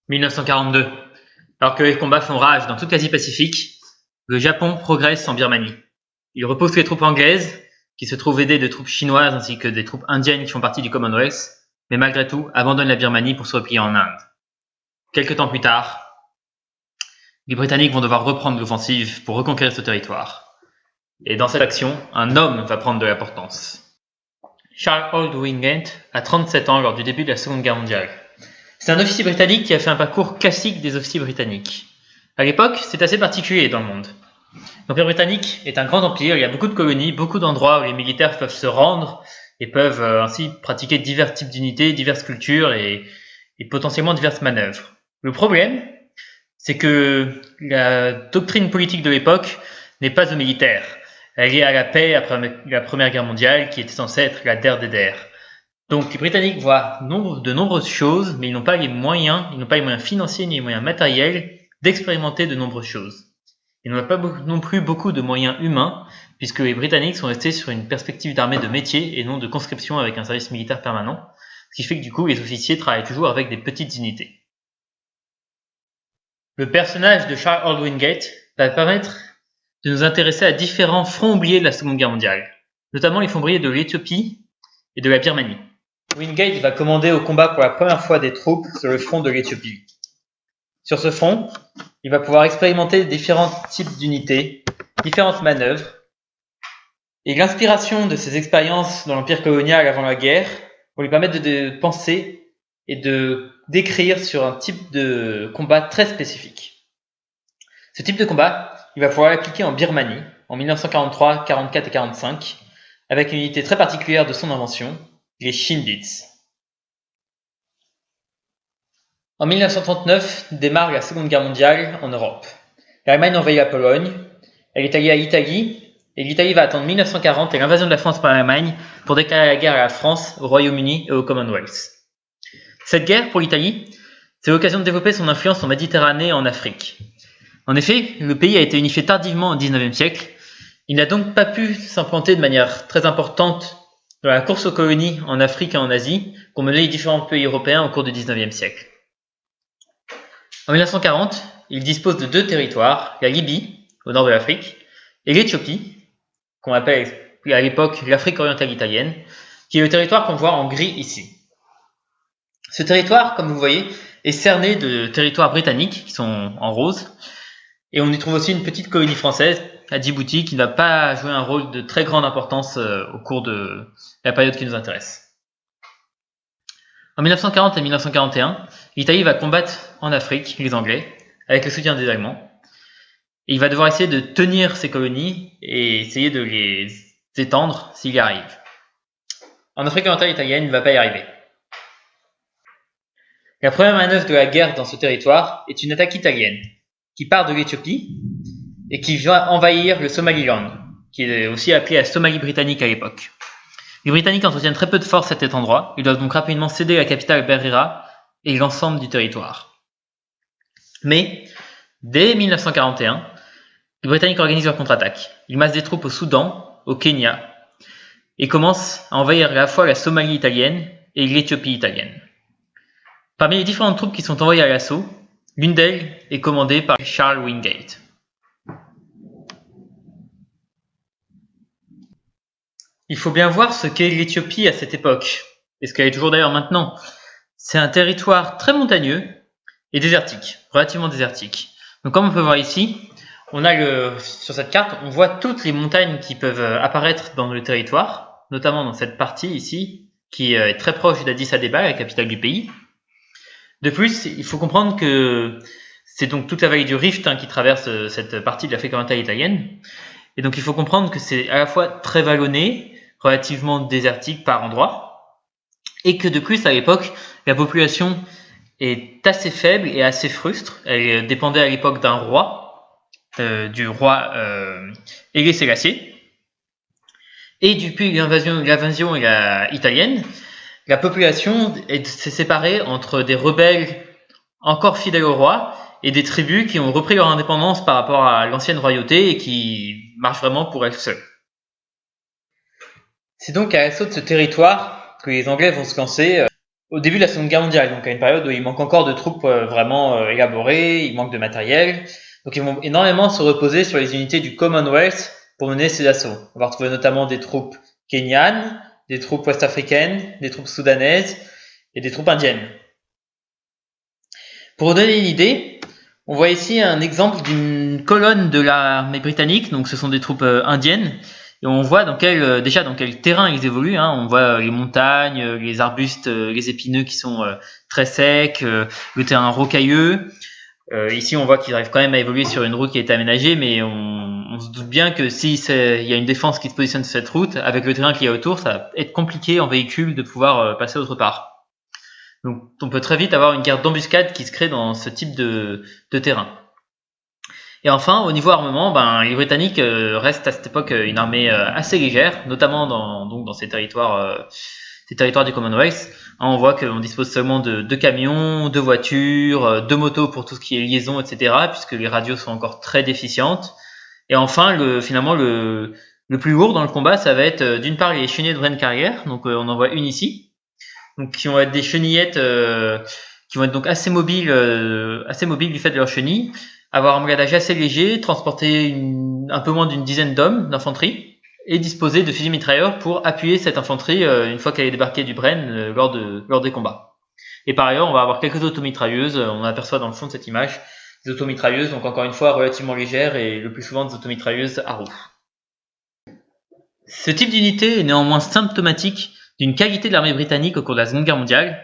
1942. Alors que les combats font rage dans toute l'Asie-Pacifique, le Japon progresse en Birmanie. Il repousse les troupes anglaises, qui se trouvent aidées de troupes chinoises ainsi que des troupes indiennes qui font partie du Commonwealth, mais malgré tout abandonne la Birmanie pour se replier en Inde. Quelques temps plus tard, les Britanniques vont devoir reprendre l'offensive pour reconquérir ce territoire. Et dans cette action, un homme va prendre de l'importance. Charles Aldwingate a 37 ans lors du début de la Seconde Guerre mondiale. C'est un officier britannique qui a fait un parcours classique des officiers britanniques. À l'époque, c'est assez particulier dans le monde. L'Empire britannique est un grand empire, il y a beaucoup de colonies, beaucoup d'endroits où les militaires peuvent se rendre et peuvent ainsi pratiquer divers types d'unités, diverses cultures et potentiellement diverses manœuvres. Le problème, c'est que la doctrine politique de l'époque n'est pas aux militaires. Elle est à la paix après la Première Guerre mondiale, qui était censée être la der des der. Donc les Britanniques voient de nombreuses choses, mais ils n'ont pas les moyens financiers ni les moyens matériels d'expérimenter de nombreuses choses. Ils n'ont pas non plus beaucoup de moyens humains, puisque les Britanniques sont restés sur une perspective d'armée de métier et non de conscription avec un service militaire permanent, ce qui fait que du coup les officiers travaillent toujours avec des petites unités. Le personnage de Charles Aldwingate va permettre de nous intéresser à différents fronts oubliés de la Seconde Guerre mondiale, notamment les fronts oubliés de l'Éthiopie et de la Birmanie. Wingate va commander au combat pour la première fois des troupes sur le front de l'Éthiopie. Sur ce front, il va pouvoir expérimenter différents types d'unités, différentes manœuvres, et l'inspiration de ces expériences dans l'empire colonial avant la guerre vont lui permettre de penser et de d'écrire sur un type de combat très spécifique. Ce type de combat, il va pouvoir l'appliquer en Birmanie en 1943, 44 et 45, avec une unité très particulière de son invention, les Shin-Bits. En 1939 démarre la Seconde Guerre mondiale en Europe. L'Allemagne envahit la Pologne, elle est alliée à l'Italie, et l'Italie va attendre 1940 et l'invasion de la France par l'Allemagne pour déclarer la guerre à la France, au Royaume-Uni et au Commonwealth. Cette guerre, pour l'Italie, c'est l'occasion de développer son influence en Méditerranée et en Afrique. En effet, le pays a été unifié tardivement au XIXe siècle. Il n'a donc pas pu s'implanter de manière très importante dans la course aux colonies en Afrique et en Asie qu'ont mené les différents pays européens au cours du XIXe siècle. En 1940, il dispose de deux territoires, la Libye, au nord de l'Afrique, et l'Éthiopie, qu'on appelle à l'époque l'Afrique orientale italienne, qui est le territoire qu'on voit en gris ici. Ce territoire, comme vous voyez, est cerné de territoires britanniques qui sont en rose, et on y trouve aussi une petite colonie française à Djibouti qui ne va pas jouer un rôle de très grande importance au cours de la période qui nous intéresse. En 1940 et 1941, l'Italie va combattre en Afrique les Anglais avec le soutien des Allemands. Et il va devoir essayer de tenir ces colonies et essayer de les étendre s'il y arrive. En Afrique orientale italienne, il ne va pas y arriver. La première manœuvre de la guerre dans ce territoire est une attaque italienne qui part de l'Éthiopie et qui va envahir le Somaliland, qui est aussi appelé la Somalie britannique à l'époque. Les Britanniques entretiennent très peu de force à cet endroit, ils doivent donc rapidement céder la capitale Berbera et l'ensemble du territoire. Mais, dès 1941, les Britanniques organisent leur contre-attaque. Ils massent des troupes au Soudan, au Kenya, et commencent à envahir à la fois la Somalie italienne et l'Éthiopie italienne. Parmi les différentes troupes qui sont envoyées à l'assaut, l'une d'elles est commandée par Charles Wingate. Il faut bien voir ce qu'est l'Éthiopie à cette époque, et ce qu'elle est toujours d'ailleurs maintenant. C'est un territoire très montagneux et désertique, relativement désertique. Donc comme on peut voir ici, sur cette carte, on voit toutes les montagnes qui peuvent apparaître dans le territoire, notamment dans cette partie ici, qui est très proche d'Addis Abeba, la capitale du pays. De plus, il faut comprendre que c'est donc toute la vallée du Rift qui traverse cette partie de l'Afrique orientale italienne. Et donc il faut comprendre que c'est à la fois très vallonné, relativement désertique par endroits, et que de plus à l'époque, la population est assez faible et assez frustre. Elle dépendait à l'époque d'un roi, du roi Haile Sélassié. Et depuis l'invasion italienne, la population s'est séparée entre des rebelles encore fidèles au roi et des tribus qui ont repris leur indépendance par rapport à l'ancienne royauté et qui marchent vraiment pour elles seules. C'est donc à l'assaut de ce territoire que les Anglais vont se lancer au début de la Seconde Guerre mondiale, donc à une période où il manque encore de troupes vraiment élaborées, il manque de matériel. Donc ils vont énormément se reposer sur les unités du Commonwealth pour mener ces assauts. On va retrouver notamment des troupes kenyanes, des troupes ouest-africaines, des troupes soudanaises et des troupes indiennes. Pour vous donner une idée, on voit ici un exemple d'une colonne de l'armée britannique, donc ce sont des troupes indiennes, et on voit dans quel terrain ils évoluent. On voit les montagnes, les arbustes, les épineux qui sont très secs, le terrain rocailleux. Ici, on voit qu'ils arrivent quand même à évoluer sur une route qui est aménagée, mais on se doute bien que si il y a une défense qui se positionne sur cette route, avec le terrain qu'il y a autour, ça va être compliqué en véhicule de pouvoir passer autre part. Donc, on peut très vite avoir une guerre d'embuscade qui se crée dans ce type de terrain. Et enfin, au niveau armement, les Britanniques restent à cette époque une armée assez légère, notamment dans ces territoires du Commonwealth. On voit qu'on dispose seulement de camions, de voitures, de motos pour tout ce qui est liaison, etc., puisque les radios sont encore très déficientes. Et enfin, finalement, le plus lourd dans le combat, ça va être d'une part les chenillettes de Bren Carrier, donc on en voit une ici, donc qui vont être des chenillettes qui vont être donc assez mobiles du fait de leurs chenilles, avoir un embrayage assez léger, transporter un peu moins d'une dizaine d'hommes d'infanterie et disposer de fusils mitrailleurs pour appuyer cette infanterie une fois qu'elle est débarquée du Bren lors des combats. Et par ailleurs, on va avoir quelques automitrailleuses, on aperçoit dans le fond de cette image des automitrailleuses, donc encore une fois relativement légères et le plus souvent des automitrailleuses à roues. Ce type d'unité est néanmoins symptomatique d'une qualité de l'armée britannique au cours de la Seconde Guerre mondiale,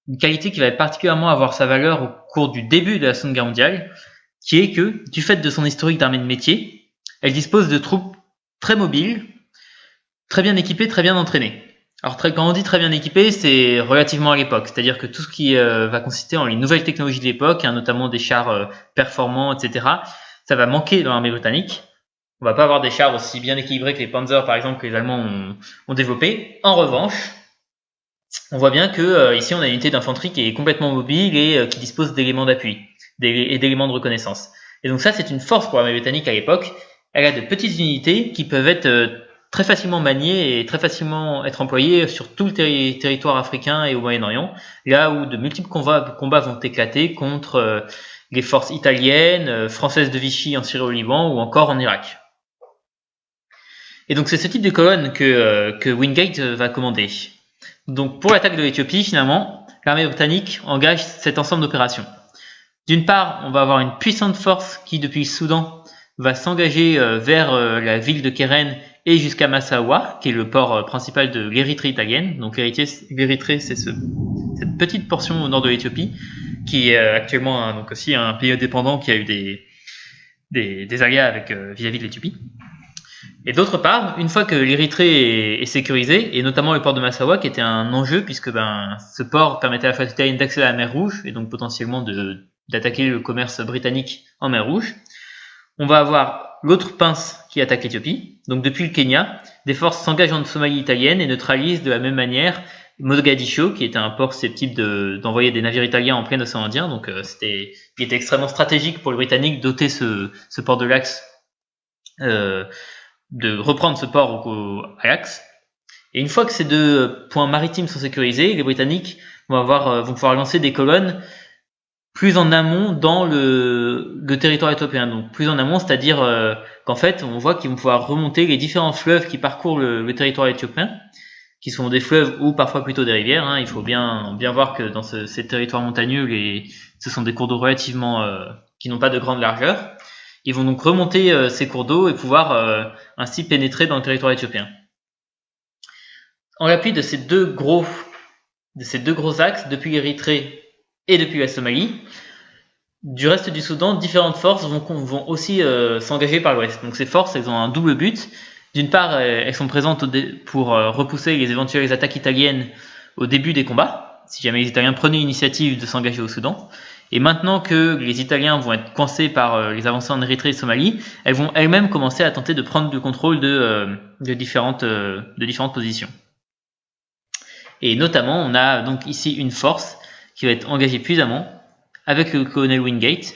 une qualité qui va particulièrement avoir sa valeur au cours du début de la Seconde Guerre mondiale, qui est que, du fait de son historique d'armée de métier, elle dispose de troupes très mobiles, très bien équipées, très bien entraînées. Alors quand on dit très bien équipées, c'est relativement à l'époque, c'est-à-dire que tout ce qui va consister en les nouvelles technologies de l'époque, notamment des chars performants, etc., ça va manquer dans l'armée britannique. On va pas avoir des chars aussi bien équilibrés que les Panzer, par exemple, que les Allemands ont développé. En revanche, on voit bien que ici, on a une unité d'infanterie qui est complètement mobile et qui dispose d'éléments d'appui et d'éléments de reconnaissance. Et donc ça, c'est une force pour l'armée britannique à l'époque. Elle a de petites unités qui peuvent être très facilement maniées et très facilement être employées sur tout le territoire africain et au Moyen-Orient, là où de multiples combats vont éclater contre les forces italiennes, françaises de Vichy en Syrie au Liban ou encore en Irak. Et donc c'est ce type de colonne que Wingate va commander. Donc pour l'attaque de l'Éthiopie, finalement, l'armée britannique engage cet ensemble d'opérations. D'une part, on va avoir une puissante force qui, depuis le Soudan, va s'engager vers la ville de Keren et jusqu'à Massawa, qui est le port principal de l'Érythrée italienne. Donc l'Érythrée, c'est cette petite portion au nord de l'Éthiopie, qui est actuellement donc aussi un pays indépendant qui a eu des aléas avec vis-à-vis de l'Éthiopie. Et d'autre part, une fois que l'Érythrée est sécurisée, et notamment le port de Massawa, qui était un enjeu, puisque ce port permettait à la flotte italienne d'accéder à la mer Rouge, et donc potentiellement d'attaquer le commerce britannique en mer Rouge, on va avoir l'autre pince qui attaque l'Éthiopie. Donc depuis le Kenya, des forces s'engagent en Somalie italienne et neutralisent de la même manière Mogadiscio, qui était un port susceptible d'envoyer des navires italiens en plein océan Indien. Donc il était extrêmement stratégique pour les Britanniques d'ôter ce port de l'Axe, de reprendre ce port à l'Axe. Et une fois que ces deux points maritimes sont sécurisés, les Britanniques vont pouvoir lancer des colonnes plus en amont dans le territoire éthiopien. Donc plus en amont, c'est-à-dire qu'en fait, on voit qu'ils vont pouvoir remonter les différents fleuves qui parcourent le territoire éthiopien, qui sont des fleuves ou parfois plutôt des rivières. Il faut bien voir que dans ces territoires montagneux, ce sont des cours d'eau relativement qui n'ont pas de grande largeur. Ils vont donc remonter ces cours d'eau et pouvoir ainsi pénétrer dans le territoire éthiopien. En l'appui de ces deux gros axes, depuis l'Érythrée et depuis la Somalie, du reste du Soudan, différentes forces vont aussi s'engager par l'ouest. Donc ces forces, elles ont un double but. D'une part, elles sont présentes pour repousser les éventuelles attaques italiennes au début des combats, si jamais les Italiens prenaient l'initiative de s'engager au Soudan. Et maintenant que les Italiens vont être coincés par les avancées en Érythrée et Somalie, elles vont elles-mêmes commencer à tenter de prendre le contrôle de différentes positions. Et notamment, on a donc ici une force qui va être engagée puissamment avec le colonel Wingate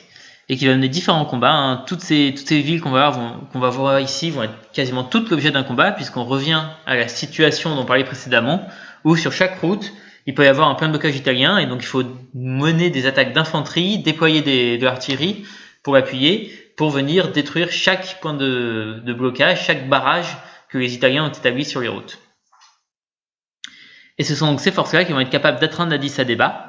et qui va mener différents combats. Toutes ces villes qu'on va voir ici vont être quasiment toutes l'objet d'un combat, puisqu'on revient à la situation dont on parlait précédemment, où sur chaque route, il peut y avoir un point de blocage italien et donc il faut mener des attaques d'infanterie, déployer de l'artillerie pour appuyer, pour venir détruire chaque point de blocage, chaque barrage que les Italiens ont établi sur les routes. Et ce sont donc ces forces-là qui vont être capables d'atteindre Addis Abeba.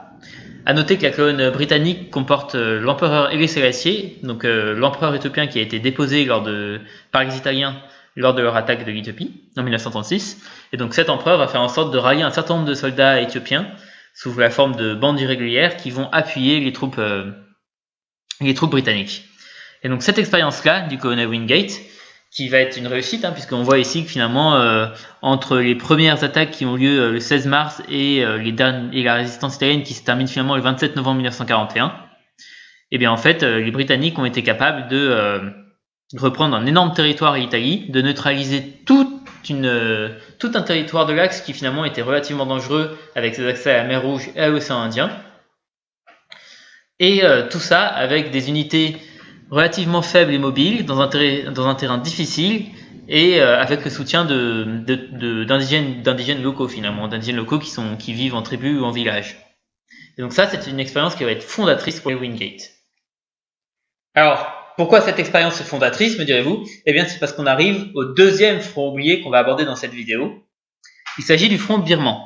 À noter que la colonne britannique comporte l'empereur Haile Selassie, donc l'empereur éthiopien qui a été déposé par les Italiens lors de leur attaque de l'Éthiopie en 1936. Et donc cet empereur va faire en sorte de rallier un certain nombre de soldats éthiopiens sous la forme de bandes irrégulières qui vont appuyer les troupes britanniques. Et donc cette expérience-là du colonel Wingate, qui va être une réussite, puisqu'on voit ici que finalement, entre les premières attaques qui ont lieu le 16 mars et la résistance italienne qui se termine finalement le 27 novembre 1941, et bien en fait, les Britanniques ont été capables de reprendre un énorme territoire à l'Italie, de neutraliser tout un territoire de l'Axe qui finalement était relativement dangereux avec ses accès à la mer Rouge et à l'océan Indien. Et tout ça avec des unités relativement faibles et mobiles dans un terrain difficile et avec le soutien d'indigènes locaux finalement, d'indigènes locaux qui vivent en tribu ou en village. Et donc ça, c'est une expérience qui va être fondatrice pour les Wingate. Alors, pourquoi cette expérience est fondatrice, me direz-vous? Eh bien, c'est parce qu'on arrive au deuxième front oublié qu'on va aborder dans cette vidéo. Il s'agit du front birman.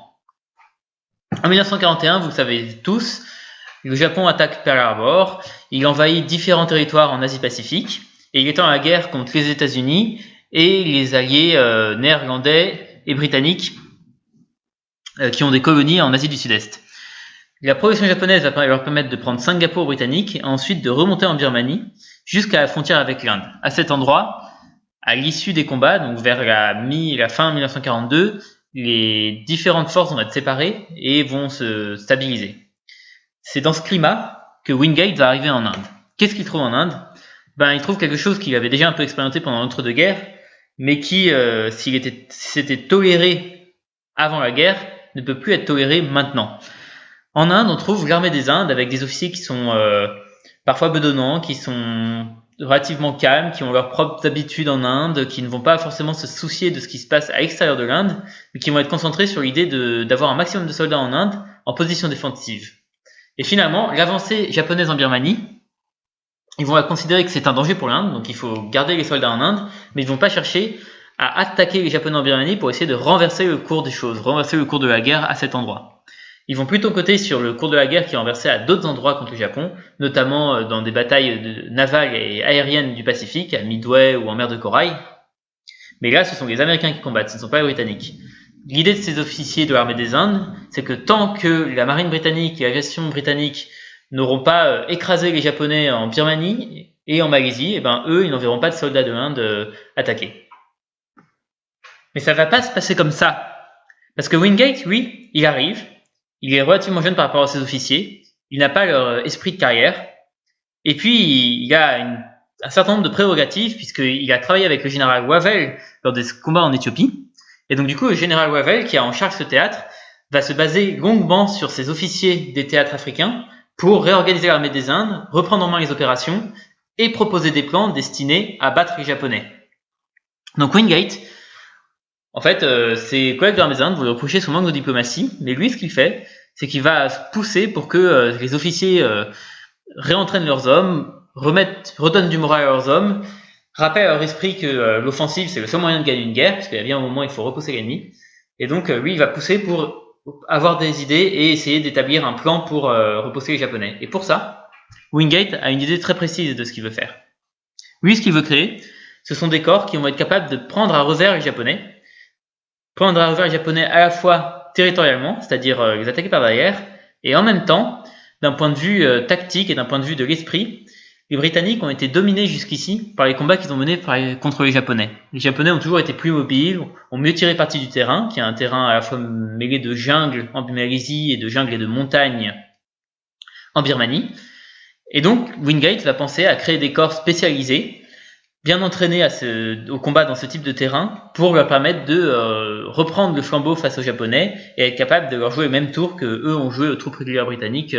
En 1941, vous le savez tous, le Japon attaque Pearl Harbor, il envahit différents territoires en Asie-Pacifique, et il est en la guerre contre les États-Unis et les alliés néerlandais et britanniques qui ont des colonies en Asie du Sud-Est. La progression japonaise va leur permettre de prendre Singapour britannique et ensuite de remonter en Birmanie jusqu'à la frontière avec l'Inde. À cet endroit, à l'issue des combats, donc vers la fin 1942, les différentes forces vont être séparées et vont se stabiliser. C'est dans ce climat que Wingate va arriver en Inde. Qu'est-ce qu'il trouve en Inde? Il trouve quelque chose qu'il avait déjà un peu expérimenté pendant l'entre-deux-guerres, mais qui, si c'était toléré avant la guerre, ne peut plus être toléré maintenant. En Inde, on trouve l'armée des Indes avec des officiers qui sont parfois bedonnants, qui sont relativement calmes, qui ont leurs propres habitudes en Inde, qui ne vont pas forcément se soucier de ce qui se passe à l'extérieur de l'Inde, mais qui vont être concentrés sur l'idée d'avoir un maximum de soldats en Inde en position défensive. Et finalement, l'avancée japonaise en Birmanie, ils vont considérer que c'est un danger pour l'Inde, donc il faut garder les soldats en Inde, mais ils ne vont pas chercher à attaquer les Japonais en Birmanie pour essayer de renverser le cours des choses, renverser le cours de la guerre à cet endroit. Ils vont plutôt côté sur le cours de la guerre qui est renversé à d'autres endroits contre le Japon, notamment dans des batailles navales et aériennes du Pacifique, à Midway ou en mer de Corail. Mais là, ce sont les Américains qui combattent, ce ne sont pas les Britanniques. L'idée de ces officiers de l'armée des Indes, c'est que tant que la marine britannique et l'aviation britannique n'auront pas écrasé les Japonais en Birmanie et en Malaisie, eux, ils n'enverront pas de soldats de l'Inde attaquer. Mais ça ne va pas se passer comme ça. Parce que Wingate, lui, il arrive, il est relativement jeune par rapport à ses officiers, il n'a pas leur esprit de carrière, et puis il a un certain nombre de prérogatives, puisqu'il a travaillé avec le général Wavell lors des combats en Éthiopie. Et donc du coup, le général Wavell, qui a en charge ce théâtre, va se baser longuement sur ses officiers des théâtres africains pour réorganiser l'armée des Indes, reprendre en main les opérations et proposer des plans destinés à battre les Japonais. Donc Wingate, en fait, ses collègues de l'armée des Indes vont lui reprocher son manque de diplomatie, mais lui, ce qu'il fait, c'est qu'il va pousser pour que les officiers réentraînent leurs hommes, redonnent du moral à leurs hommes, rappelle à leur esprit que l'offensive, c'est le seul moyen de gagner une guerre, parce qu'il y a bien un moment où il faut repousser l'ennemi. Et donc, lui, il va pousser pour avoir des idées et essayer d'établir un plan pour repousser les Japonais. Et pour ça, Wingate a une idée très précise de ce qu'il veut faire. Lui, ce qu'il veut créer, ce sont des corps qui vont être capables de prendre à revers les Japonais, à la fois territorialement, c'est-à-dire les attaquer par derrière, et en même temps, d'un point de vue tactique et d'un point de vue de l'esprit, les Britanniques ont été dominés jusqu'ici par les combats qu'ils ont menés contre les Japonais. Les Japonais ont toujours été plus mobiles, ont mieux tiré parti du terrain, qui est un terrain à la fois mêlé de jungle en Malaisie et de jungle et de montagne en Birmanie. Et donc, Wingate va penser à créer des corps spécialisés, bien entraînés au combat dans ce type de terrain, pour leur permettre de reprendre le flambeau face aux Japonais et être capable de leur jouer le même tour que eux ont joué aux troupes régulières britanniques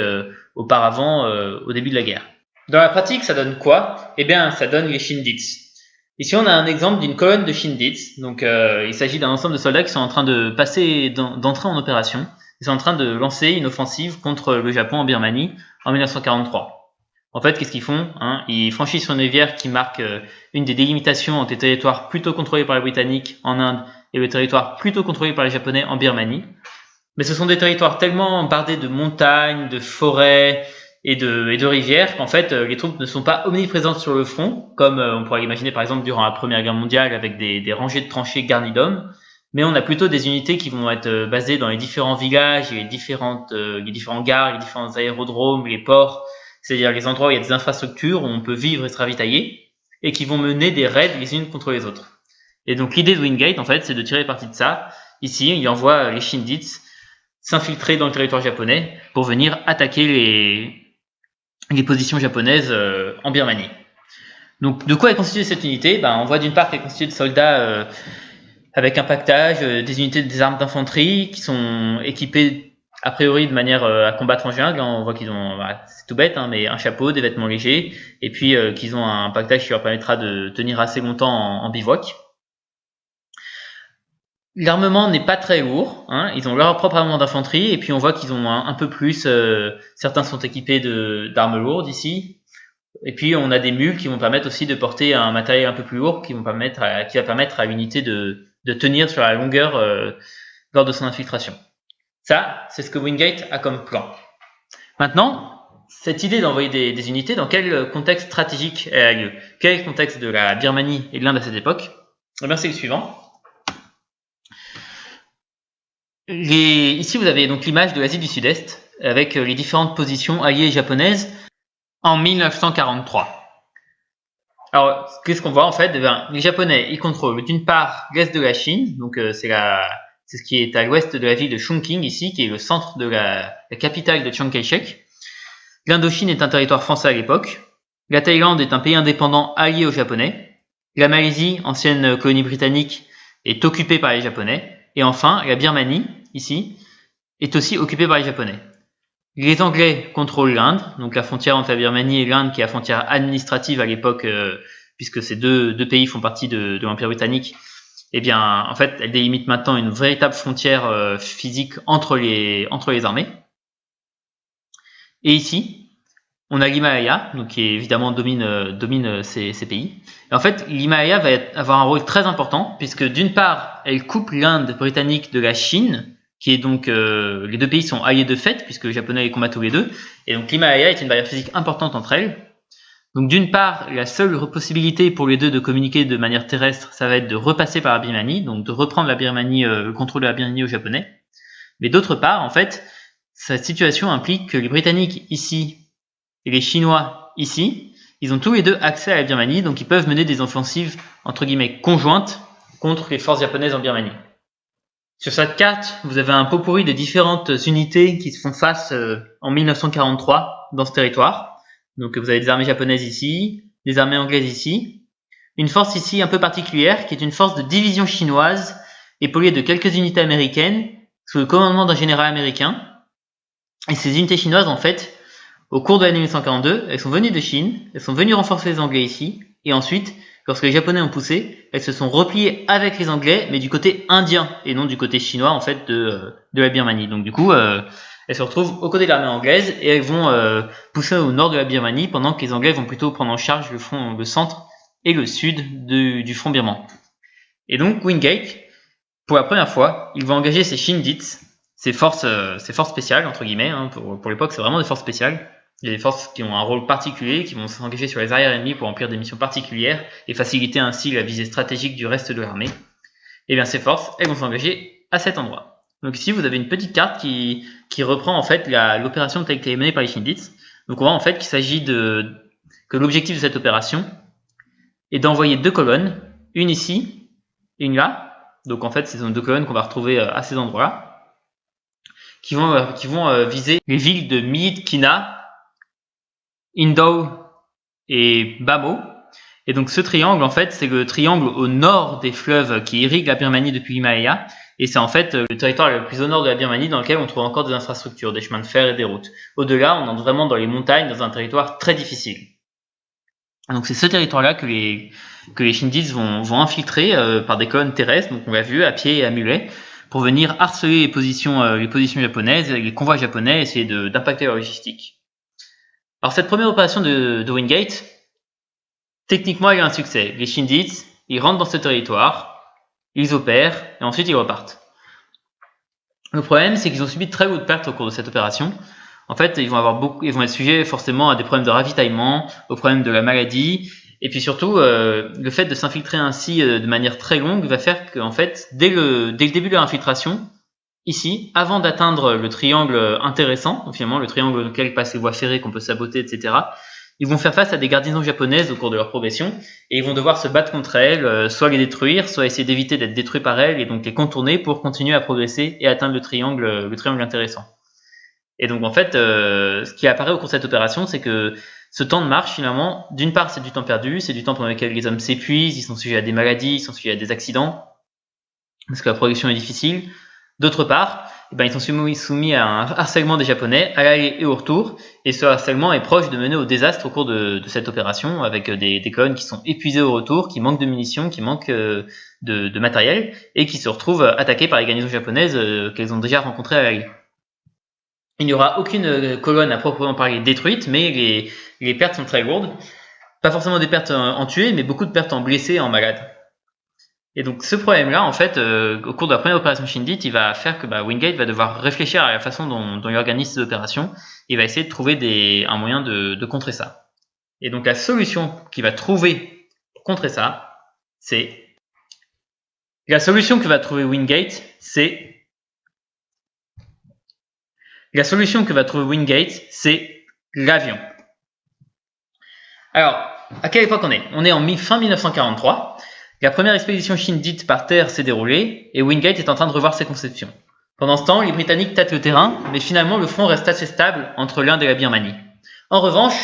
auparavant au début de la guerre. Dans la pratique, ça donne quoi? Eh bien, ça donne les Chindits. Ici, on a un exemple d'une colonne de Chindits. Donc, il s'agit d'un ensemble de soldats qui sont en train d'entrer en opération. ils sont en train de lancer une offensive contre le Japon en Birmanie en 1943. En fait, qu'est-ce qu'ils font, Ils franchissent une rivière qui marque une des délimitations entre les territoires plutôt contrôlés par les Britanniques en Inde et le territoire plutôt contrôlé par les Japonais en Birmanie. Mais ce sont des territoires tellement bardés de montagnes, de forêts et de rivières qu'en fait, les troupes ne sont pas omniprésentes sur le front, comme on pourrait l'imaginer par exemple durant la Première Guerre mondiale avec des rangées de tranchées garnies d'hommes. Mais on a plutôt des unités qui vont être basées dans les différents villages, les différents gares, les différents aérodromes, les ports, c'est-à-dire les endroits où il y a des infrastructures où on peut vivre et se ravitailler, et qui vont mener des raids les unes contre les autres. Et donc l'idée de Wingate, en fait, c'est de tirer parti de ça. Ici, il envoie les Shin-Dits s'infiltrer dans le territoire japonais pour venir attaquer les positions japonaises en Birmanie. Donc de quoi est constituée cette unité? On voit d'une part qu'elle est constituée de soldats avec un pactage, des unités des armes d'infanterie qui sont équipées a priori de manière à combattre en jungle. On voit qu'ils ont, c'est tout bête, mais un chapeau, des vêtements légers, et puis qu'ils ont un pactage qui leur permettra de tenir assez longtemps en bivouac. L'armement n'est pas très lourd, ils ont leur propre armement d'infanterie, et puis on voit qu'ils ont un peu plus, certains sont équipés d'armes lourdes ici, et puis on a des mules qui vont permettre aussi de porter un matériel un peu plus lourd qui va permettre à l'unité de tenir sur la longueur lors de son infiltration. Ça, c'est ce que Wingate a comme plan. Maintenant, cette idée d'envoyer des unités, dans quel contexte stratégique elle a lieu? Quel est le contexte de la Birmanie et de l'Inde à cette époque? Eh bien, c'est le suivant. Ici, vous avez donc l'image de l'Asie du Sud-Est avec les différentes positions alliées japonaises en 1943. Alors, qu'est-ce qu'on voit en fait? Les Japonais, ils contrôlent d'une part l'est de la Chine, donc c'est ce qui est à l'ouest de la ville de Chongqing ici, qui est le centre de la capitale de Chiang Kai-shek. L'Indochine est un territoire français à l'époque. La Thaïlande est un pays indépendant allié aux Japonais. La Malaisie, ancienne colonie britannique, est occupée par les Japonais. Et enfin, la Birmanie, ici, est aussi occupée par les Japonais. Les Anglais contrôlent l'Inde, donc la frontière entre la Birmanie et l'Inde, qui est la frontière administrative à l'époque, puisque ces deux pays font partie de l'Empire britannique. Eh bien, en fait, elle délimite maintenant une véritable frontière physique entre les armées. Et ici, on a l'Himalaya, donc qui évidemment domine ces pays. Et en fait, l'Himalaya va avoir un rôle très important, puisque d'une part, elle coupe l'Inde britannique de la Chine, qui est donc les deux pays sont alliés de fait, puisque les Japonais les combattent tous les deux. Et donc l'Himalaya est une barrière physique importante entre elles. Donc d'une part, la seule possibilité pour les deux de communiquer de manière terrestre, ça va être de repasser par la Birmanie, donc de reprendre la Birmanie, le contrôle de la Birmanie aux Japonais. Mais d'autre part, en fait, cette situation implique que les Britanniques ici et les Chinois ici, ils ont tous les deux accès à la Birmanie, donc ils peuvent mener des offensives entre guillemets conjointes contre les forces japonaises en Birmanie. Sur cette carte, vous avez un pot pourri des différentes unités qui se font face en 1943 dans ce territoire. Donc vous avez des armées japonaises ici, des armées anglaises ici, une force ici un peu particulière qui est une force de division chinoise épaulée de quelques unités américaines sous le commandement d'un général américain. Et ces unités chinoises, en fait, au cours de l'année 1942, elles sont venues de Chine, elles sont venues renforcer les Anglais ici, et ensuite, lorsque les Japonais ont poussé, elles se sont repliées avec les Anglais, mais du côté indien, et non du côté chinois, en fait, de la Birmanie. Donc du coup, elles se retrouvent aux côtés de l'armée anglaise, et elles vont pousser au nord de la Birmanie, pendant que les Anglais vont plutôt prendre en charge le centre et le sud du front birman. Et donc, Wingate, pour la première fois, il va engager ses Shin-Dits, ces forces spéciales, entre guillemets, pour l'époque, c'est vraiment des forces spéciales. Il y a des forces qui ont un rôle particulier, qui vont s'engager sur les arrières ennemis pour remplir des missions particulières et faciliter ainsi la visée stratégique du reste de l'armée. Et bien ces forces, elles vont s'engager à cet endroit. Donc ici, vous avez une petite carte qui reprend en fait l'opération telle qu'elle est menée par les Shin-Dits. Donc on voit en fait qu'il s'agit que l'objectif de cette opération est d'envoyer deux colonnes, une ici, une là. Donc en fait, ce sont deux colonnes qu'on va retrouver à ces endroits-là, qui vont viser les villes de Myitkyina, Indau et Bamo. Et donc ce triangle, en fait, c'est le triangle au nord des fleuves qui irriguent la Birmanie depuis l'Himalaya. Et c'est en fait le territoire le plus au nord de la Birmanie dans lequel on trouve encore des infrastructures, des chemins de fer et des routes. Au-delà, on entre vraiment dans les montagnes, dans un territoire très difficile. Donc c'est ce territoire-là que les Shin-Dits vont infiltrer par des colonnes terrestres, donc on l'a vu, à pied et à mulet, pour venir harceler les positions japonaises, les convois japonais, essayer d'impacter leur logistique. Alors cette première opération de Wingate, techniquement elle a un succès. Les Shindites, ils rentrent dans ce territoire, ils opèrent et ensuite ils repartent. Le problème, c'est qu'ils ont subi de très lourdes pertes au cours de cette opération. En fait, ils vont être sujets forcément à des problèmes de ravitaillement, aux problèmes de la maladie, et puis surtout, le fait de s'infiltrer ainsi de manière très longue va faire qu'en fait, dès le début de leur infiltration, ici, avant d'atteindre le triangle intéressant, finalement le triangle dans lequel passent les voies ferrées qu'on peut saboter, etc., ils vont faire face à des garnisons japonaises au cours de leur progression, et ils vont devoir se battre contre elles, soit les détruire, soit essayer d'éviter d'être détruits par elles, et donc les contourner pour continuer à progresser et atteindre le triangle intéressant. Et donc en fait, ce qui apparaît au cours de cette opération, c'est que ce temps de marche, finalement, d'une part, c'est du temps perdu, c'est du temps pendant lequel les hommes s'épuisent, ils sont sujets à des maladies, ils sont sujets à des accidents, parce que la progression est difficile. D'autre part, ils sont soumis à un harcèlement des Japonais à l'aller et au retour, et ce harcèlement est proche de mener au désastre au cours de cette opération, avec des colonnes qui sont épuisées au retour, qui manquent de munitions, qui manquent de matériel, et qui se retrouvent attaquées par les garnisons japonaises qu'elles ont déjà rencontrées à l'aller. Il n'y aura aucune colonne à proprement parler détruite, mais les pertes sont très lourdes. Pas forcément des pertes en tués, mais beaucoup de pertes en blessés et en malades. Et donc ce problème-là, en fait, au cours de la première opération Shindit, il va faire que Wingate va devoir réfléchir à la façon dont il organise ses opérations. Et il va essayer de trouver un moyen de contrer ça. Et donc la solution qu'il va trouver pour contrer ça, c'est... La solution que va trouver Wingate, c'est... La solution que va trouver Wingate, c'est l'avion. Alors, à quelle époque on est ? On est en fin 1943. La première expédition Shindit par terre s'est déroulée et Wingate est en train de revoir ses conceptions. Pendant ce temps, les Britanniques tâtent le terrain, mais finalement le front reste assez stable entre l'Inde et la Birmanie. En revanche,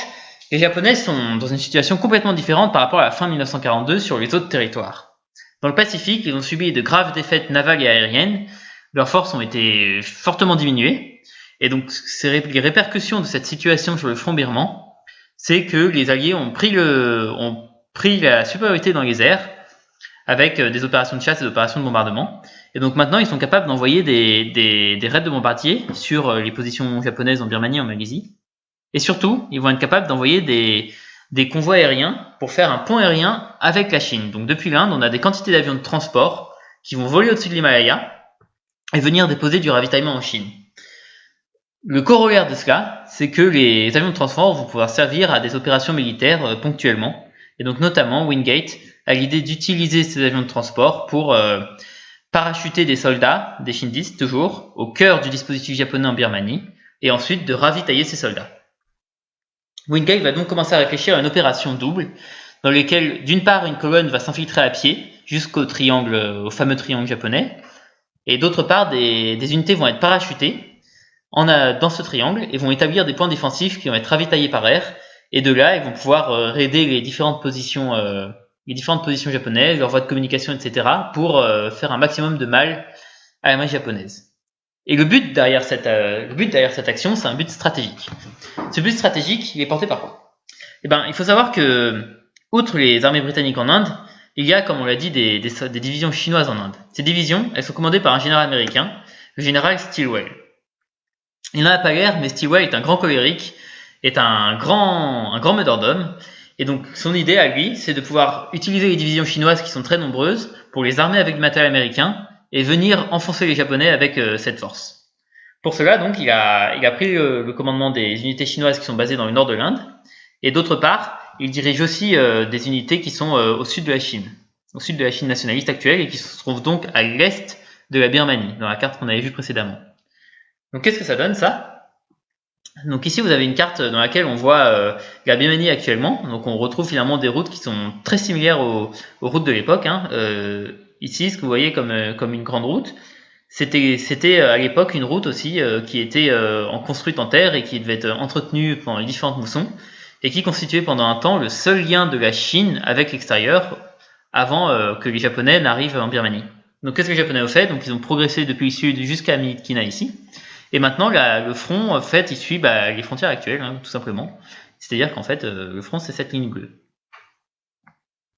les Japonais sont dans une situation complètement différente par rapport à la fin 1942 sur les autres territoires. Dans le Pacifique, ils ont subi de graves défaites navales et aériennes, leurs forces ont été fortement diminuées, et donc les répercussions de cette situation sur le front birman, c'est que les Alliés ont pris la supériorité dans les airs avec des opérations de chasse et des opérations de bombardement. Et donc maintenant, ils sont capables d'envoyer des raids de bombardiers sur les positions japonaises en Birmanie et en Malaisie. Et surtout, ils vont être capables d'envoyer des convois aériens pour faire un pont aérien avec la Chine. Donc depuis l'Inde, on a des quantités d'avions de transport qui vont voler au-dessus de l'Himalaya et venir déposer du ravitaillement en Chine. Le corollaire de cela, c'est que les avions de transport vont pouvoir servir à des opérations militaires ponctuellement. Et donc notamment, Wingate a l'idée d'utiliser ces avions de transport pour parachuter des soldats, des Shindis toujours, au cœur du dispositif japonais en Birmanie, et ensuite de ravitailler ces soldats. Wingate va donc commencer à réfléchir à une opération double, dans laquelle d'une part une colonne va s'infiltrer à pied jusqu'au au fameux triangle japonais, et d'autre part des unités vont être parachutées dans ce triangle et vont établir des points défensifs qui vont être ravitaillés par air, et de là ils vont pouvoir raider les différentes positions japonaises, leurs voies de communication, etc. pour faire un maximum de mal à la marine japonaise. Et le but derrière cette action, c'est un but stratégique. Ce but stratégique, il est porté par quoi ? Il faut savoir que, outre les armées britanniques en Inde, il y a, comme on l'a dit, des divisions chinoises en Inde. Ces divisions, elles sont commandées par un général américain, le général Stilwell. Il n'en a pas l'air, mais Stilwell est un grand colérique, est un grand meneur d'hommes, et donc son idée à lui, c'est de pouvoir utiliser les divisions chinoises qui sont très nombreuses pour les armer avec du matériel américain et venir enfoncer les Japonais avec cette force. Pour cela, donc, il a pris le commandement des unités chinoises qui sont basées dans le nord de l'Inde, et d'autre part, il dirige aussi des unités qui sont au sud de la Chine nationaliste actuelle, et qui se trouvent donc à l'est de la Birmanie, dans la carte qu'on avait vue précédemment. Donc qu'est-ce que ça donne ça ? Donc ici vous avez une carte dans laquelle on voit la Birmanie actuellement. Donc on retrouve finalement des routes qui sont très similaires aux routes de l'époque. Ici ce que vous voyez comme une grande route, c'était à l'époque une route aussi qui était construite en terre et qui devait être entretenue pendant les différentes moussons et qui constituait pendant un temps le seul lien de la Chine avec l'extérieur avant que les Japonais n'arrivent en Birmanie. Donc qu'est-ce que les Japonais ont fait ? Donc ils ont progressé depuis le sud jusqu'à Myitkyina ici. Et maintenant, le front, en fait, il suit les frontières actuelles, tout simplement. C'est-à-dire qu'en fait, le front, c'est cette ligne bleue.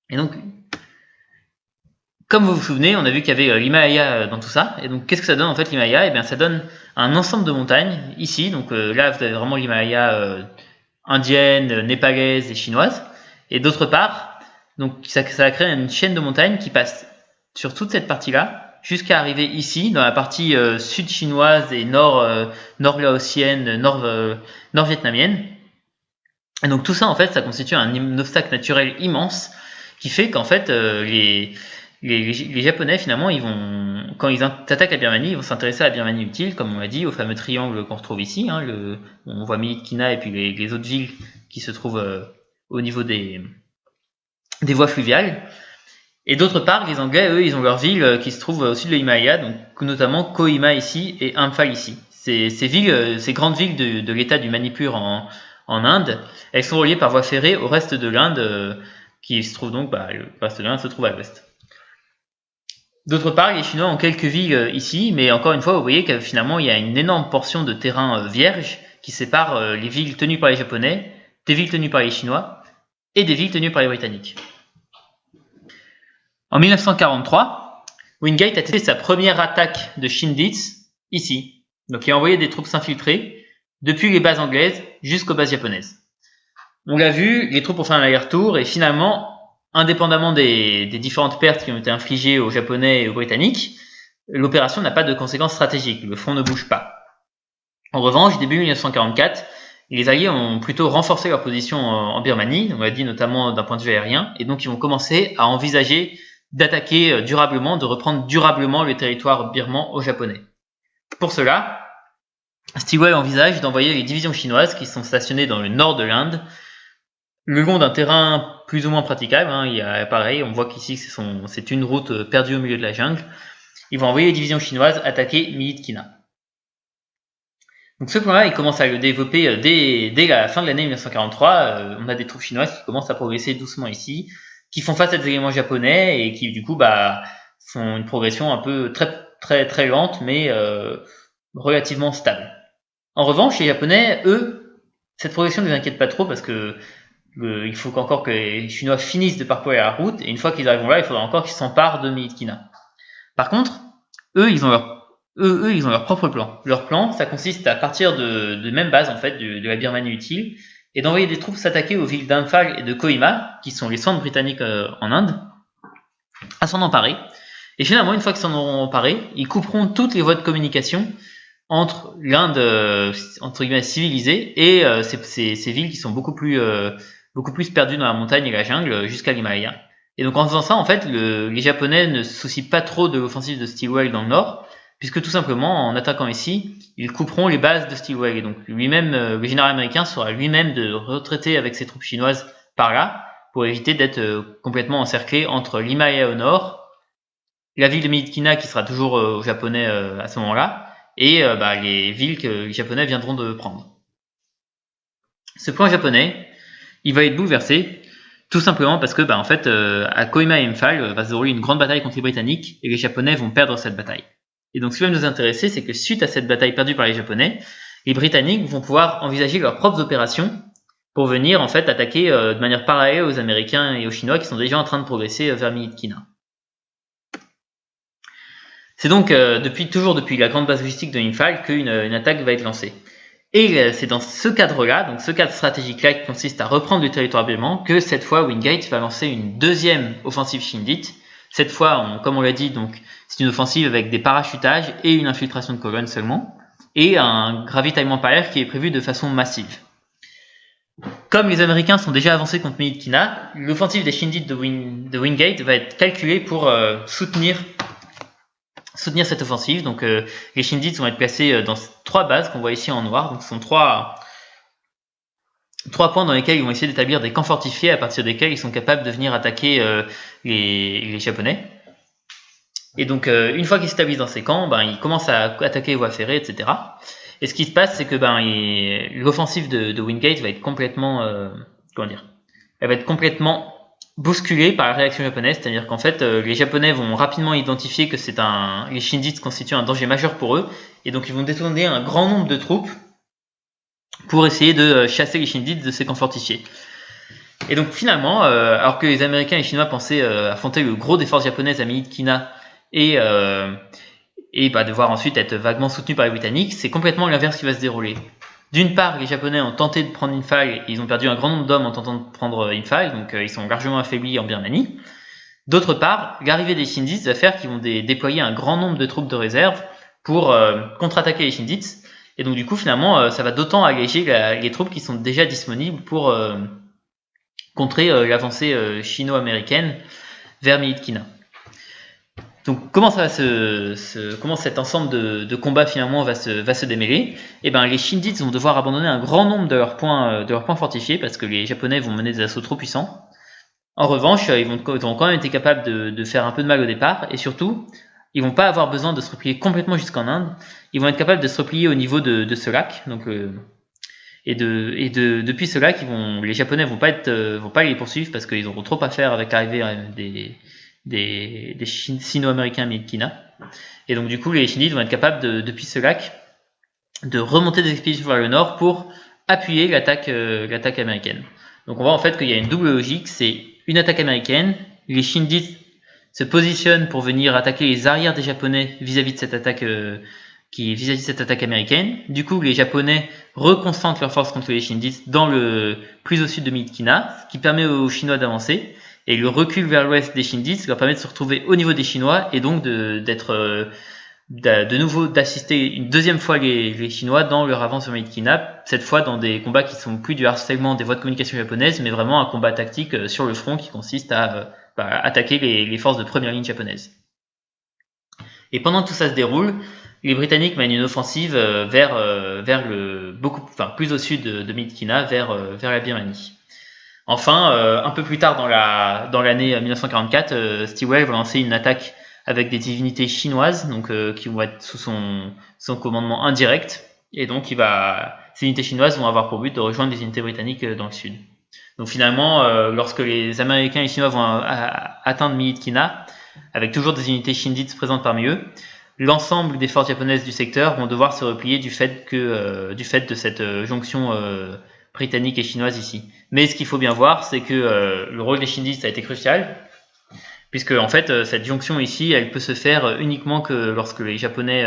Et donc, comme vous vous souvenez, on a vu qu'il y avait l'Himalaya dans tout ça. Et donc, qu'est-ce que ça donne en fait l'Himalaya? Eh bien, ça donne un ensemble de montagnes ici. Donc là, vous avez vraiment l'Himalaya indienne, népalaise et chinoise. Et d'autre part, donc ça a créé une chaîne de montagnes qui passe sur toute cette partie-là jusqu'à arriver ici, dans la partie sud chinoise et nord laotienne, nord vietnamienne. Et donc tout ça, en fait, ça constitue un obstacle naturel immense qui fait qu'en fait, les Japonais, finalement, quand ils attaquent la Birmanie, ils vont s'intéresser à la Birmanie utile, comme on l'a dit, au fameux triangle qu'on retrouve ici. Hein, on voit Myitkyina et puis les autres villes qui se trouvent au niveau des voies fluviales. Et d'autre part, les Anglais, eux, ils ont leurs villes qui se trouvent au sud de l'Himalaya, donc notamment Kohima ici et Imphal ici. Ces grandes villes de l'état du Manipur en Inde, elles sont reliées par voie ferrée au reste de l'Inde, qui se trouve donc, le reste de l'Inde se trouve à l'ouest. D'autre part, les Chinois ont quelques villes ici, mais encore une fois, vous voyez que finalement, il y a une énorme portion de terrain vierge qui sépare les villes tenues par les Japonais, des villes tenues par les Chinois et des villes tenues par les Britanniques. En 1943, Wingate a testé sa première attaque de Chinditz ici. Donc il a envoyé des troupes s'infiltrer depuis les bases anglaises jusqu'aux bases japonaises. On l'a vu, les troupes ont fait un aller-retour et finalement, indépendamment des différentes pertes qui ont été infligées aux Japonais et aux Britanniques, l'opération n'a pas de conséquences stratégiques, le front ne bouge pas. En revanche, début 1944, les Alliés ont plutôt renforcé leur position en Birmanie, on l'a dit notamment d'un point de vue aérien, et donc ils vont commencer à envisager d'attaquer durablement, de reprendre durablement le territoire birman aux Japonais. Pour cela, Stilwell envisage d'envoyer les divisions chinoises qui sont stationnées dans le nord de l'Inde, le long d'un terrain plus ou moins praticable. Hein, il y a pareil, on voit qu'ici c'est une route perdue au milieu de la jungle. Ils vont envoyer les divisions chinoises attaquer Myitkyina. Donc ce plan-là, il commence à le développer dès la fin de l'année 1943. On a des troupes chinoises qui commencent à progresser doucement ici, qui font face à des éléments japonais et qui du coup font une progression un peu très lente mais relativement stable. En revanche, les Japonais, eux, cette progression ne les inquiète pas trop parce que il faut encore que les Chinois finissent de parcourir la route et une fois qu'ils arriveront là, il faudra encore qu'ils s'emparent de Myitkyina. Par contre, eux, ils ont leur propre plan. Leur plan, ça consiste à partir de même base en fait de la Birmanie utile et d'envoyer des troupes s'attaquer aux villes d'Imphal et de Kohima, qui sont les centres britanniques en Inde, à s'en emparer. Et finalement, une fois qu'ils s'en auront emparé, ils couperont toutes les voies de communication entre l'Inde entre guillemets civilisée et ces villes qui sont beaucoup plus perdues dans la montagne et la jungle jusqu'à l'Himalaya. Et donc en faisant ça, en fait, les Japonais ne se soucient pas trop de l'offensive de Stilwell dans le nord, puisque tout simplement, en attaquant ici, ils couperont les bases de Stilwell. Et donc lui-même, le général américain sera lui-même de retraiter avec ses troupes chinoises par là, pour éviter d'être complètement encerclé entre l'Himalaya au nord, la ville de Myitkyina qui sera toujours aux Japonais à ce moment-là, et les villes que les Japonais viendront de prendre. Ce plan japonais, il va être bouleversé, tout simplement parce que en fait, à Kohima et Imphal va se dérouler une grande bataille contre les Britanniques, et les Japonais vont perdre cette bataille. Et donc ce qui va nous intéresser, c'est que suite à cette bataille perdue par les Japonais, les Britanniques vont pouvoir envisager leurs propres opérations pour venir en fait attaquer de manière parallèle aux Américains et aux Chinois qui sont déjà en train de progresser vers Myitkyina. C'est donc depuis la grande base logistique de Imphal qu'une attaque va être lancée. Et c'est dans ce cadre-là, donc ce cadre stratégique-là qui consiste à reprendre le territoire birman, que cette fois Wingate va lancer une deuxième offensive Chindit. Cette fois, comme on l'a dit, donc c'est une offensive avec des parachutages et une infiltration de colonnes seulement, et un ravitaillement par air qui est prévu de façon massive. Comme les Américains sont déjà avancés contre Myitkyina, l'offensive des Chindit de Wingate va être calculée pour soutenir cette offensive. Donc les Chindits vont être placés dans 3 bases qu'on voit ici en noir. Donc ce sont 3 points dans lesquels ils vont essayer d'établir des camps fortifiés à partir desquels ils sont capables de venir attaquer les Japonais. Et donc une fois qu'ils s'établissent dans ces camps, ils commencent à attaquer les voies ferrées, etc. Et ce qui se passe, c'est que l'offensive de Wingate va être complètement elle va être complètement bousculée par la réaction japonaise, c'est-à-dire qu'en fait les Japonais vont rapidement identifier que les Chindits constituent un danger majeur pour eux, et donc ils vont détourner un grand nombre de troupes pour essayer de chasser les Chindits de ces camps fortifiés. Et donc finalement, alors que les Américains et les Chinois pensaient affronter le gros des forces japonaises à Myitkyina et devoir ensuite être vaguement soutenus par les Britanniques, c'est complètement l'inverse qui va se dérouler. D'une part, les Japonais ont tenté de prendre Imphal, ils ont perdu un grand nombre d'hommes en tentant de prendre Imphal, donc ils sont largement affaiblis en Birmanie. D'autre part, l'arrivée des Shindites va faire qu'ils vont déployer un grand nombre de troupes de réserve pour contre-attaquer les Shindites. Et donc du coup, finalement, ça va d'autant alléger les troupes qui sont déjà disponibles pour contrer l'avancée chino-américaine vers Myitkyina. Donc comment ça va comment cet ensemble de combats finalement va se démêler? Eh ben les Shindites vont devoir abandonner un grand nombre de leurs points fortifiés parce que les Japonais vont mener des assauts trop puissants. En revanche, ils vont quand même être capables de faire un peu de mal au départ et surtout, ils vont pas avoir besoin de se replier complètement jusqu'en Inde. Ils vont être capables de se replier au niveau de ce lac. Donc depuis ce lac, les Japonais vont pas les poursuivre parce qu'ils auront trop à faire avec l'arrivée des Sino-Américains à Myitkyina. Et donc du coup, les Shindites vont être capables depuis ce lac de remonter des expéditions vers le nord pour appuyer l'attaque américaine. Donc on voit en fait qu'il y a une double logique, c'est une attaque américaine, les Shindites se positionnent pour venir attaquer les arrières des Japonais vis-à-vis de cette attaque américaine. Du coup, les Japonais reconcentrent leurs forces contre les Shindites plus au sud de Myitkyina, ce qui permet aux Chinois d'avancer. Et le recul vers l'ouest des Shindites leur permet de se retrouver au niveau des Chinois et donc de nouveau d'assister une deuxième fois les Chinois dans leur avance sur Myitkyina, cette fois dans des combats qui sont plus du harcèlement des voies de communication japonaises, mais vraiment un combat tactique sur le front qui consiste à attaquer les forces de première ligne japonaises. Et pendant que tout ça se déroule, les Britanniques mènent une offensive plus au sud de Myitkyina, vers la Birmanie. Enfin, un peu plus tard dans l'année 1944, Stilwell va lancer une attaque avec des unités chinoises, donc qui vont être sous son commandement indirect, et donc ces unités chinoises vont avoir pour but de rejoindre les unités britanniques dans le sud. Donc finalement, lorsque les Américains et les Chinois vont atteindre Myitkyina, avec toujours des unités Shindites présentes parmi eux, l'ensemble des forces japonaises du secteur vont devoir se replier du fait de cette jonction britannique et chinoise ici. Mais ce qu'il faut bien voir, c'est que le rôle des Shindites a été crucial, puisque en fait cette jonction ici, elle peut se faire uniquement parce que les Japonais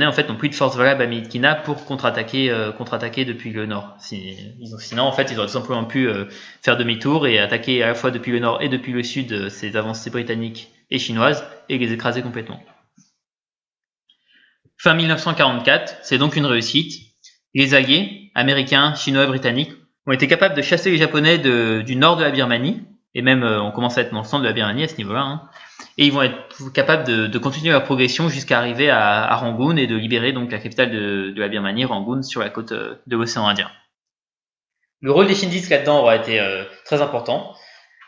en fait n'ont plus de force valable à Myitkyina pour contre-attaquer depuis le nord. Sinon en fait ils auraient tout simplement pu faire demi-tour et attaquer à la fois depuis le nord et depuis le sud ces avancées britanniques et chinoises et les écraser complètement. Fin 1944, c'est donc une réussite. Les Alliés, américains, chinois et britanniques, ont été capables de chasser les Japonais du nord de la Birmanie, et même on commence à être dans le centre de la Birmanie à ce niveau-là, et ils vont être capables de continuer leur progression jusqu'à arriver à Rangoon et de libérer donc la capitale de la Birmanie, Rangoon, sur la côte de l'océan Indien. Le rôle des Shindites là-dedans aura été très important,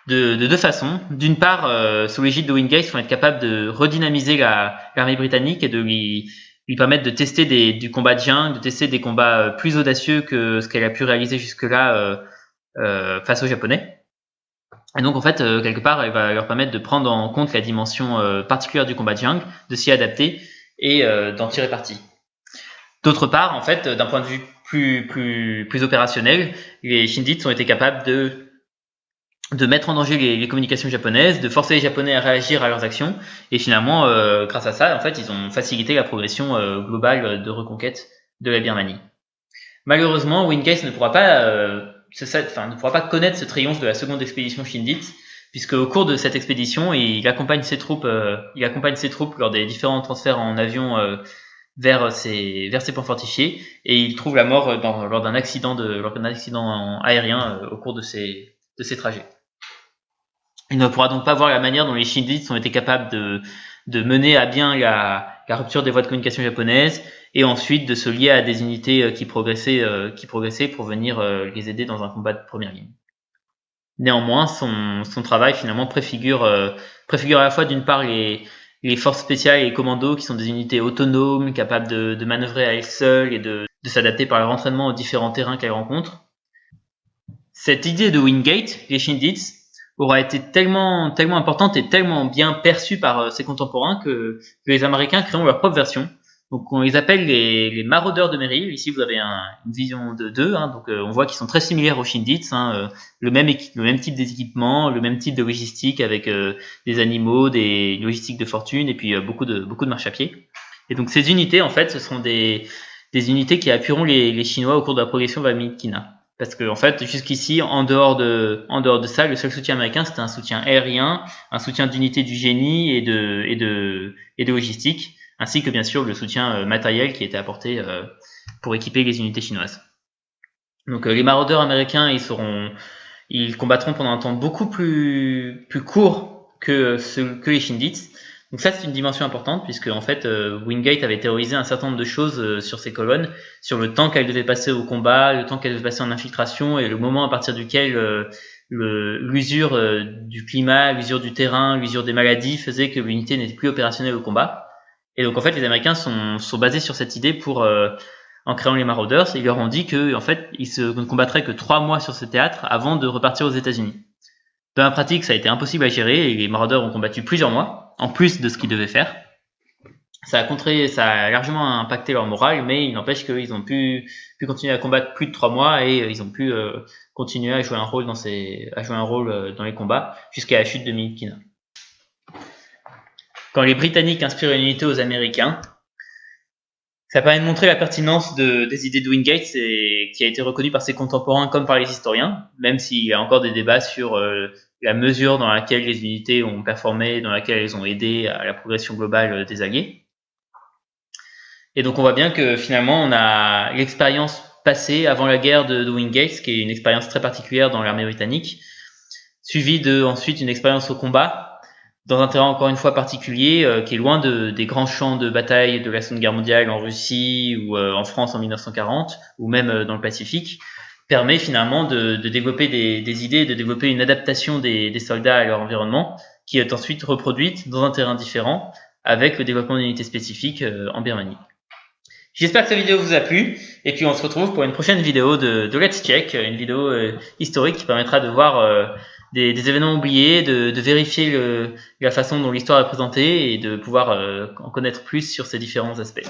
de deux façons. D'une part, sous l'égide de Wingate, ils vont être capables de redynamiser l'armée britannique et de lui permettre de tester du combat de jungle, de tester des combats plus audacieux que ce qu'elle a pu réaliser jusque-là face aux Japonais. Et donc en fait, quelque part, elle va leur permettre de prendre en compte la dimension particulière du combat de jungle, de s'y adapter et d'en tirer parti. D'autre part, en fait, d'un point de vue plus opérationnel, les Shindites ont été capables de mettre en danger les communications japonaises, de forcer les Japonais à réagir à leurs actions, et finalement, grâce à ça, en fait, ils ont facilité la progression globale de reconquête de la Birmanie. Malheureusement, Wingate ne pourra pas connaître ce triomphe de la seconde expédition Shindite, puisque au cours de cette expédition, il accompagne ses troupes lors des différents transferts en avion vers ses points fortifiés, et il trouve la mort lors d'un accident aérien au cours de ces trajets. Il ne pourra donc pas voir la manière dont les Shindites ont été capables de mener à bien la rupture des voies de communication japonaises et ensuite de se lier à des unités qui progressaient pour venir les aider dans un combat de première ligne. Néanmoins, son travail finalement préfigure à la fois d'une part les forces spéciales et les commandos qui sont des unités autonomes, capables de manœuvrer à elles seules et de s'adapter par leur entraînement aux différents terrains qu'elles rencontrent. Cette idée de Wingate, les Shindites, aura été tellement importante et tellement bien perçue par ses contemporains que les Américains créeront leur propre version. Donc on les appelle les maraudeurs de Merrill. Ici vous avez une vision de d'eux, hein. Donc on voit qu'ils sont très similaires aux Shindits, hein. Le même type d'équipement, le même type de logistique avec des animaux, des logistiques de fortune et puis beaucoup de marche-à-pied. Et donc ces unités en fait ce seront des unités qui appuieront les Chinois au cours de la progression vers Mykina. Parce que en fait jusqu'ici en dehors de ça le seul soutien américain c'était un soutien aérien, un soutien d'unités du génie et de logistique, ainsi que bien sûr le soutien matériel qui était apporté pour équiper les unités chinoises. Donc les maraudeurs américains ils combattront pendant un temps beaucoup plus court que les Shindits. Donc ça c'est une dimension importante puisque en fait Wingate avait théorisé un certain nombre de choses sur ces colonnes, sur le temps qu'elles devaient passer au combat, le temps qu'elles devaient passer en infiltration et le moment à partir duquel l'usure du climat, l'usure du terrain, l'usure des maladies faisait que l'unité n'était plus opérationnelle au combat. Et donc en fait les Américains sont basés sur cette idée pour en créant les Marauders, ils leur ont dit que en fait ils ne combattraient que 3 mois sur ce théâtre avant de repartir aux États-Unis. Dans la pratique, ça a été impossible à gérer et les Marauders ont combattu plusieurs mois, en plus de ce qu'ils devaient faire. Ça a largement impacté leur morale, mais il n'empêche qu'ils ont pu continuer à combattre plus de 3 mois et ils ont pu continuer à jouer un rôle dans les combats jusqu'à la chute de Mykina. Quand les Britanniques inspirent une unité aux Américains, ça permet de montrer la pertinence des idées de Wingate qui a été reconnue par ses contemporains comme par les historiens, même s'il y a encore des débats sur la mesure dans laquelle les unités ont performé, dans laquelle elles ont aidé à la progression globale des Alliés. Et donc on voit bien que finalement on a l'expérience passée avant la guerre de Wingate, qui est une expérience très particulière dans l'armée britannique, suivie ensuite une expérience au combat, dans un terrain encore une fois particulier, qui est loin des grands champs de bataille de la Seconde Guerre mondiale en Russie ou en France en 1940, ou même dans le Pacifique, permet finalement de développer des idées, de développer une adaptation des soldats à leur environnement, qui est ensuite reproduite dans un terrain différent, avec le développement d'unités spécifiques en Birmanie. J'espère que cette vidéo vous a plu, et puis on se retrouve pour une prochaine vidéo de Let's Check, une vidéo historique qui permettra de voir des événements oubliés, de vérifier la façon dont l'histoire est présentée et de pouvoir en connaître plus sur ces différents aspects.